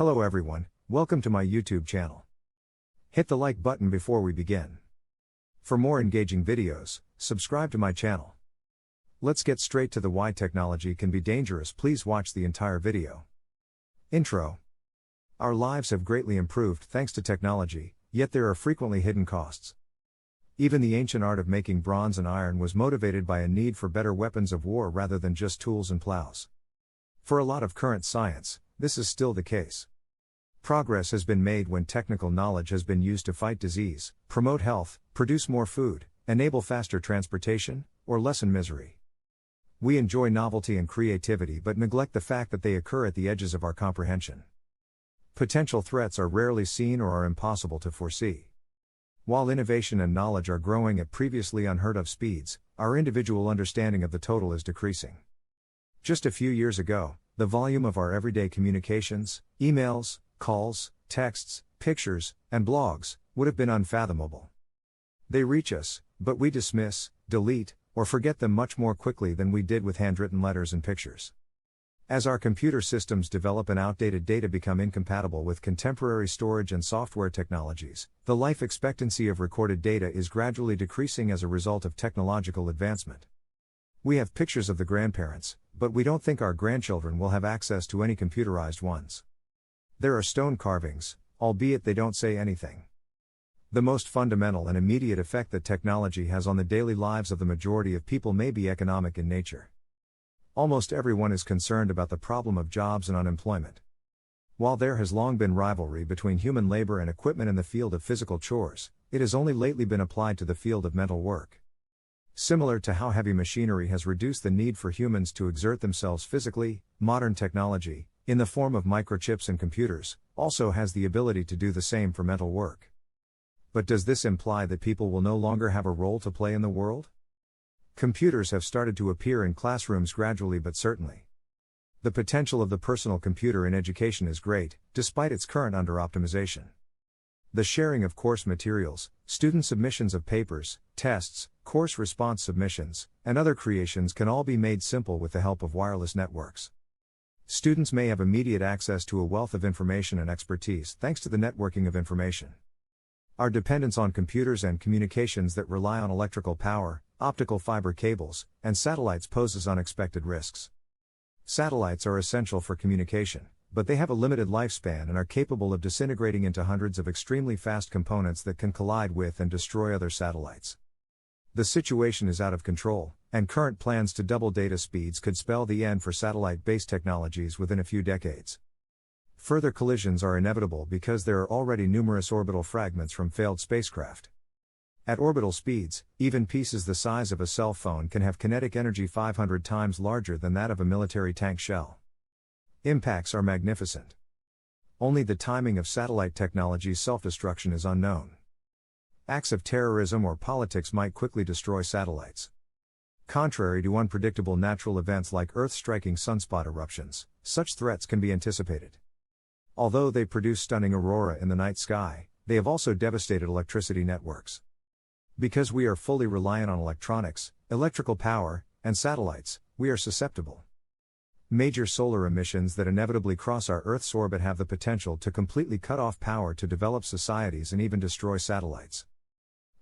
Hello everyone, welcome to my YouTube channel. Hit the like button before we begin. For more engaging videos, subscribe to my channel. Let's get straight to the why technology can be dangerous. Please watch the entire video. Intro. Our lives have greatly improved thanks to technology, yet there are frequently hidden costs. Even the ancient art of making bronze and iron was motivated by a need for better weapons of war rather than just tools and plows. For a lot of current science, this is still the case. Progress has been made when technical knowledge has been used to fight disease, promote health, produce more food, enable faster transportation, or lessen misery. We enjoy novelty and creativity but neglect the fact that they occur at the edges of our comprehension. Potential threats are rarely seen or are impossible to foresee. While innovation and knowledge are growing at previously unheard of speeds, our individual understanding of the total is decreasing. Just a few years ago, the volume of our everyday communications, emails, calls, texts, pictures, and blogs, would have been unfathomable. They reach us, but we dismiss, delete, or forget them much more quickly than we did with handwritten letters and pictures. As our computer systems develop and outdated data become incompatible with contemporary storage and software technologies, the life expectancy of recorded data is gradually decreasing as a result of technological advancement. We have pictures of the grandparents, but we don't think our grandchildren will have access to any computerized ones. There are stone carvings, albeit they don't say anything. The most fundamental and immediate effect that technology has on the daily lives of the majority of people may be economic in nature. Almost everyone is concerned about the problem of jobs and unemployment. While there has long been rivalry between human labor and equipment in the field of physical chores, it has only lately been applied to the field of mental work. Similar to how heavy machinery has reduced the need for humans to exert themselves physically, modern technology, in the form of microchips and computers, also has the ability to do the same for mental work. But does this imply that people will no longer have a role to play in the world? Computers have started to appear in classrooms gradually but certainly. The potential of the personal computer in education is great, despite its current under-optimization. The sharing of course materials, student submissions of papers, tests, course response submissions, and other creations can all be made simple with the help of wireless networks. Students may have immediate access to a wealth of information and expertise thanks to the networking of information. Our dependence on computers and communications that rely on electrical power, optical fiber cables, and satellites poses unexpected risks. Satellites are essential for communication, but they have a limited lifespan and are capable of disintegrating into hundreds of extremely fast components that can collide with and destroy other satellites. The situation is out of control, and current plans to double data speeds could spell the end for satellite-based technologies within a few decades. Further collisions are inevitable because there are already numerous orbital fragments from failed spacecraft. At orbital speeds, even pieces the size of a cell phone can have kinetic energy 500 times larger than that of a military tank shell. Impacts are magnificent. Only the timing of satellite technology's self-destruction is unknown. Acts of terrorism or politics might quickly destroy satellites. Contrary to unpredictable natural events like Earth-striking sunspot eruptions, such threats can be anticipated. Although they produce stunning aurora in the night sky, they have also devastated electricity networks. Because we are fully reliant on electronics, electrical power, and satellites, we are susceptible. Major solar emissions that inevitably cross our Earth's orbit have the potential to completely cut off power to develop societies and even destroy satellites.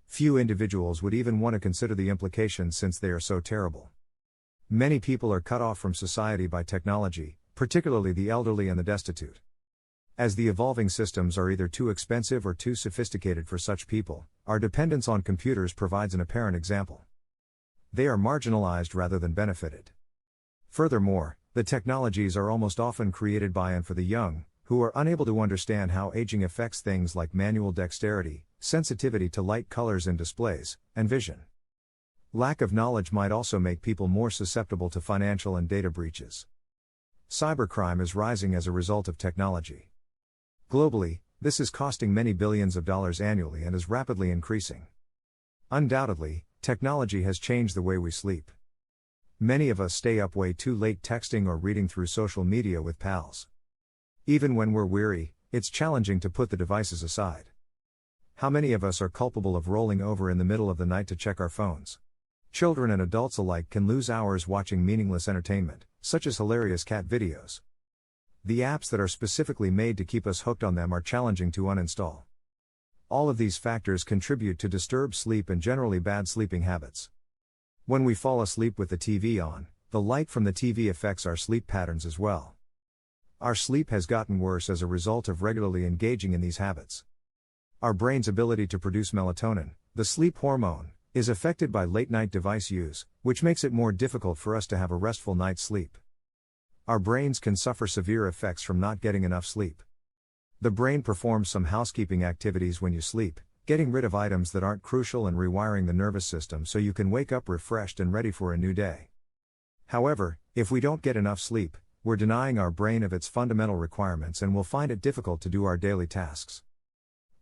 Few individuals would even want to consider the implications since they are so terrible. Many people are cut off from society by technology, particularly the elderly and the destitute. As the evolving systems are either too expensive or too sophisticated for such people, our dependence on computers provides an apparent example. They are marginalized rather than benefited. Furthermore, the technologies are almost often created by and for the young, who are unable to understand how aging affects things like manual dexterity, sensitivity to light colors in displays, and vision. Lack of knowledge might also make people more susceptible to financial and data breaches. Cybercrime is rising as a result of technology. Globally, this is costing many billions of dollars annually and is rapidly increasing. Undoubtedly, technology has changed the way we sleep. Many of us stay up way too late texting or reading through social media with pals. Even when we're weary, it's challenging to put the devices aside. How many of us are culpable of rolling over in the middle of the night to check our phones? Children and adults alike can lose hours watching meaningless entertainment, such as hilarious cat videos. the apps that are specifically made to keep us hooked on them are challenging to uninstall. All of these factors contribute to disturbed sleep and generally bad sleeping habits. When we fall asleep with the TV on, the light from the TV affects our sleep patterns as well. Our sleep has gotten worse as a result of regularly engaging in these habits. Our brain's ability to produce melatonin, the sleep hormone, is affected by late-night device use, which makes it more difficult for us to have a restful night's sleep. Our brains can suffer severe effects from not getting enough sleep. The brain performs some housekeeping activities when you sleep, getting rid of items that aren't crucial and rewiring the nervous system so you can wake up refreshed and ready for a new day. However, if we don't get enough sleep, we're denying our brain of its fundamental requirements and will find it difficult to do our daily tasks.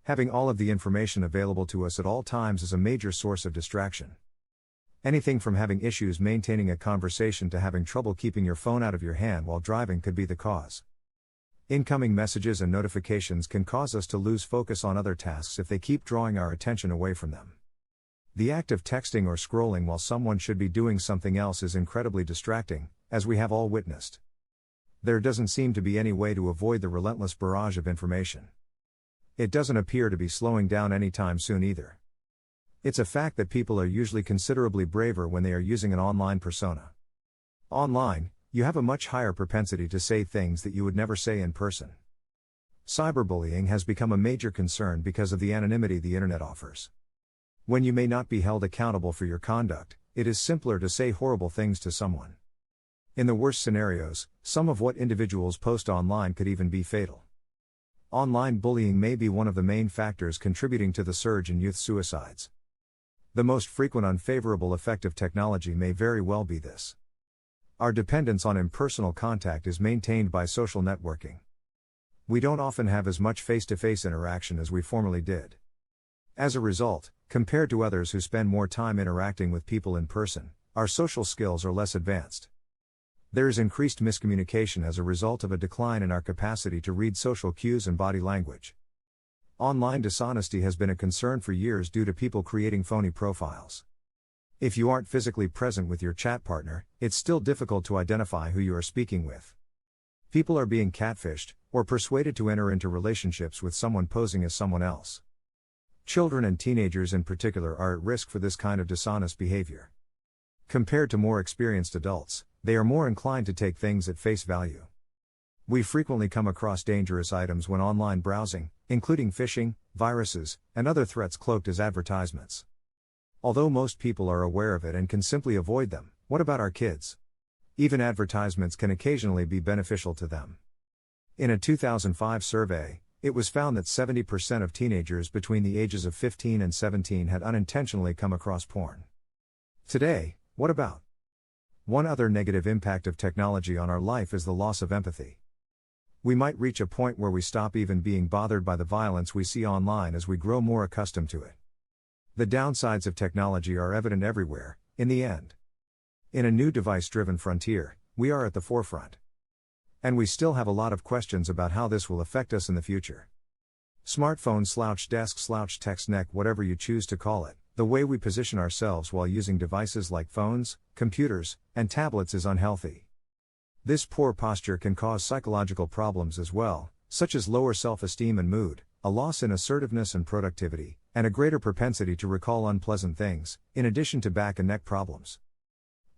Having all of the information available to us at all times is a major source of distraction. Anything from having issues maintaining a conversation to having trouble keeping your phone out of your hand while driving could be the cause. Incoming messages and notifications can cause us to lose focus on other tasks if they keep drawing our attention away from them. The act of texting or scrolling while someone should be doing something else is incredibly distracting, as we have all witnessed. There doesn't seem to be any way to avoid the relentless barrage of information. It doesn't appear to be slowing down anytime soon either. It's a fact that people are usually considerably braver when they are using an online persona. Online, you have a much higher propensity to say things that you would never say in person. Cyberbullying has become a major concern because of the anonymity the internet offers. When you may not be held accountable for your conduct, it is simpler to say horrible things to someone. In the worst scenarios, some of what individuals post online could even be fatal. Online bullying may be one of the main factors contributing to the surge in youth suicides. The most frequent unfavorable effect of technology may very well be this. Our dependence on impersonal contact is maintained by social networking. We don't often have as much face-to-face interaction as we formerly did. As a result, compared to others who spend more time interacting with people in person, our social skills are less advanced. There is increased miscommunication as a result of a decline in our capacity to read social cues and body language. Online dishonesty has been a concern for years due to people creating phony profiles. If you aren't physically present with your chat partner, it's still difficult to identify who you are speaking with. People are being catfished, or persuaded to enter into relationships with someone posing as someone else. Children and teenagers in particular are at risk for this kind of dishonest behavior. Compared to more experienced adults, they are more inclined to take things at face value. We frequently come across dangerous items when online browsing, including phishing, viruses, and other threats cloaked as advertisements. Although most people are aware of it and can simply avoid them, what about our kids? Even advertisements can occasionally be beneficial to them. In a 2005 survey, it was found that 70% of teenagers between the ages of 15 and 17 had unintentionally come across porn. Today, what about? One other negative impact of technology on our life is the loss of empathy. We might reach a point where we stop even being bothered by the violence we see online as we grow more accustomed to it. The downsides of technology are evident everywhere, in the end. In a new device-driven frontier, we are at the forefront. And we still have a lot of questions about how this will affect us in the future. Smartphone slouch desk slouch text neck whatever you choose to call it, the way we position ourselves while using devices like phones, computers, and tablets is unhealthy. This poor posture can cause psychological problems as well, such as lower self-esteem and mood, a loss in assertiveness and productivity, and a greater propensity to recall unpleasant things, in addition to back and neck problems.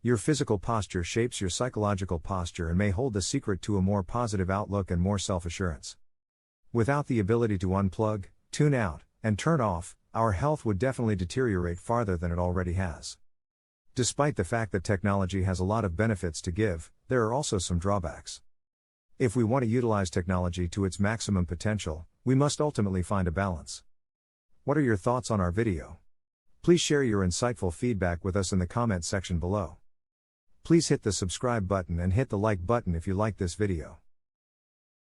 Your physical posture shapes your psychological posture and may hold the secret to a more positive outlook and more self-assurance. Without the ability to unplug, tune out, and turn off, our health would definitely deteriorate farther than it already has. Despite the fact that technology has a lot of benefits to give, there are also some drawbacks. If we want to utilize technology to its maximum potential, we must ultimately find a balance. What are your thoughts on our video? Please share your insightful feedback with us in the comment section below. Please hit the subscribe button and hit the like button if you like this video.